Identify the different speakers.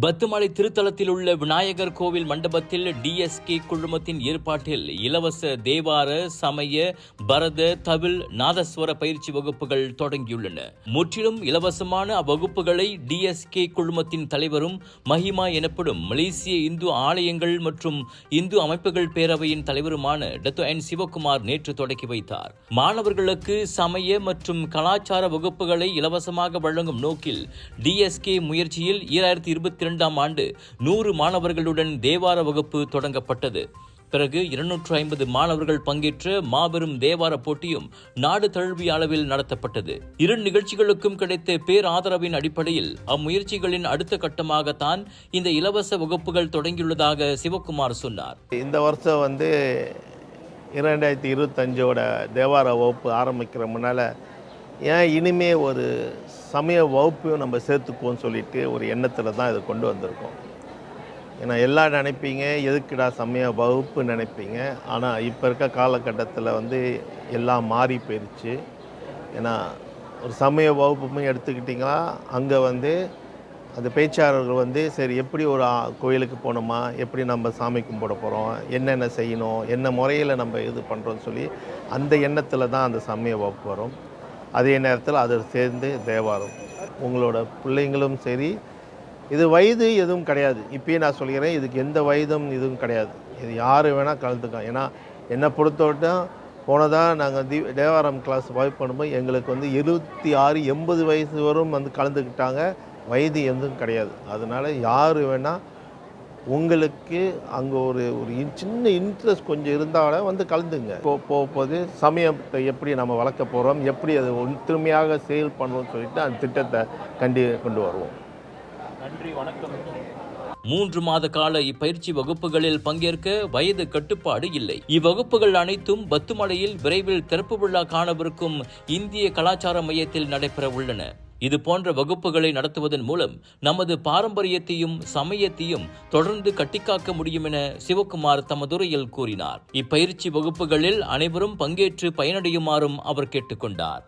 Speaker 1: பத்துமலை திருத்தலத்தில் உள்ள விநாயகர் கோவில் மண்டபத்தில் டிஎஸ்கே குழுமத்தின் ஏற்பாட்டில் இலவச தேவார சமய பரத தவில் நாதஸ்வர பயிற்சி வகுப்புகள் தொடங்கியுள்ளன. முற்றிலும் இலவசமான அவ்வகுப்புகளை டிஎஸ்கே குழுமத்தின் தலைவரும் மஹிமா எனப்படும் மலேசிய இந்து ஆலயங்கள் மற்றும் இந்து அமைப்புகள் பேரவையின் தலைவருமான டத்து என் சிவகுமார் நேற்று தொடக்கி வைத்தார். மாணவர்களுக்கு சமய மற்றும் கலாச்சார வகுப்புகளை இலவசமாக வழங்கும் நோக்கில் டிஎஸ்கே முயற்சியில் 2022ஆம் ஆண்டு 100 மாணவர்களுடன் தேவார வகுப்பு தொடங்கப்பட்டது. பிறகு 250 மாணவர்கள் பங்கேற்ற மாபெரும் தேவார போட்டியும் நாடு தழுவிய அளவில் நடத்தப்பட்டது. இரு நிகழ்ச்சிகளுக்கும் கிடைத்த பேராதரவின் அடிப்படையில் அம்முயற்சிகளின் அடுத்த கட்டமாகத்தான் இந்த இலவச வகுப்புகள் தொடங்கியுள்ளதாக சிவகுமார் சொன்னார்.
Speaker 2: இந்த வருஷம் 2025ஓட தேவார வகுப்பு ஆரம்பிக்கிற முன்னால் ஏன் இனிமே ஒரு சமய வகுப்பையும் நம்ம சேர்த்துக்குவோம்னு சொல்லிட்டு ஒரு எண்ணத்தில் தான் இதை கொண்டு வந்திருக்கோம். ஏன்னா எல்லாம் நினைப்பீங்க எதுக்குடா சமய வகுப்பு நினைப்பீங்க. ஆனால் இப்போ இருக்க காலகட்டத்தில் எல்லாம் மாறி போயிடுச்சு. ஏன்னா ஒரு சமய வகுப்புமே எடுத்துக்கிட்டிங்களா அங்கே அந்த பேச்சாளர்கள் சரி எப்படி ஒரு கோயிலுக்கு போகணுமா, எப்படி நம்ம சாமி கும்பிட போகிறோம், என்னென்ன செய்யணும், என்ன முறையில் நம்ம இது பண்ணுறோன்னு சொல்லி அந்த எண்ணத்தில் தான் அந்த சமய வகுப்பு வரும். அதே நேரத்தில் அதை சேர்ந்து தேவாரம் உங்களோட பிள்ளைங்களும் சரி, இது வயது எதுவும் கிடையாது. இப்பயே நான் சொல்கிறேன், இதுக்கு எந்த வயதும் இதுவும் கிடையாது. இது யார் வேணால் கலந்துக்கலாம். ஏன்னா என்னை பொறுத்தவரைக்கும் போனதாக நாங்கள் தேவாரம் கிளாஸ் வாய்ப்பு பண்ணும்போது எங்களுக்கு 76 80 வயசு வரும் கலந்துக்கிட்டாங்க. வயது எதுவும் கிடையாது. அதனால் யார் வேணால் உங்களுக்கு அங்கே ஒரு சின்ன இன்ட்ரெஸ்ட் கொஞ்சம் இருந்தாலும் கலந்துங்க. போகும்போது சமயத்தை எப்படி நம்ம வளர்க்க போகிறோம், எப்படி அதை ஒற்றுமையாக செயல் பண்ணுவோம்னு சொல்லிட்டு அந்த திட்டத்தை கொண்டு வருவோம்.
Speaker 1: நன்றி, வணக்கம். 3 மாத கால இப்பயிற்சி வகுப்புகளில் பங்கேற்க வயது கட்டுப்பாடு இல்லை. இவ்வகுப்புகள் அனைத்தும் பத்துமலையில் விரைவில் திறப்பு விழா காணவிருக்கும் இந்திய கலாச்சார மையத்தில் நடைபெற உள்ளன. இது போன்ற வகுப்புகளை நடத்துவதன் மூலம் நமது பாரம்பரியத்தையும் சமயத்தையும் தொடர்ந்து கட்டிக்காக்க முடியும் என சிவகுமார் தமதுரையில் கூறினார். இப்பயிற்சி வகுப்புகளில் அனைவரும் பங்கேற்று பயனடையுமாறும் அவர் கேட்டுக்கொண்டார்.